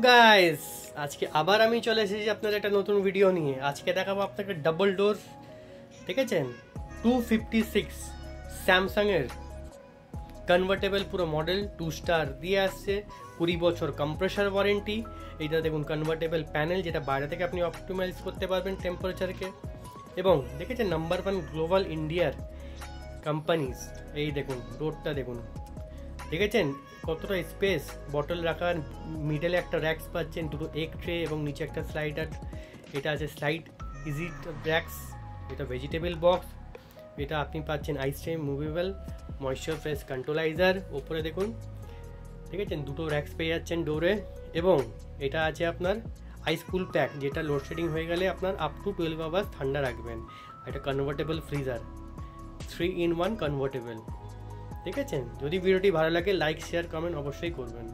Guys, আজকে আবার আমি চলে এসেছি আপনাদের একটা নতুন ভিডিও নিয়ে। আজকে দেখাবো আপনাকে ডাবল ডোর, ঠিক আছে, 256 স্যামসাং এর কনভার্টেবল পুরো মডেল 2 স্টার দিয়ে আসছে, 20 বছর কম্প্রেসার ওয়ারেন্টি। এইটা দেখুন কনভার্টেবল প্যানেল, যেটা বাইরে থেকে আপনি অপটিমাইজ করতে পারবেন টেম্পারেচারকে। এবং দেখেছেন নাম্বার 1 গ্লোবাল ইন্ডিয়ার কোম্পানিজ। এই দেখুন ডোরটা দেখুন, দেখেছেন কতটা স্পেস, বটল রাখার, মিডলে একটা র্যাক্স পাচ্ছেন, দুটো এগ ট্রে এবং নিচে একটা স্লাইডার। এটা আছে স্লাইড ইজি র্যাক্স। এটা ভেজিটেবল বক্স। এটা আপনি পাচ্ছেন ice tray movable, moisture fresh controlizer. ওপরে দেখুন, ঠিক আছে, দুটো র্যাক্স পেয়ে যাচ্ছেন ডোরে। এবং এটা আছে আপনার আইস কুল প্যাক, যেটা লোডশেডিং হয়ে গেলে আপনার আপ টু 12 আওয়ার্স ঠান্ডা রাখবেন। এটা কনভার্টেবল ফ্রিজার, 3-in-1 কনভার্টেবল। ঠিক আছে, যদি ভিডিওটি ভালো লাগে লাইক শেয়ার কমেন্ট অবশ্যই করবেন।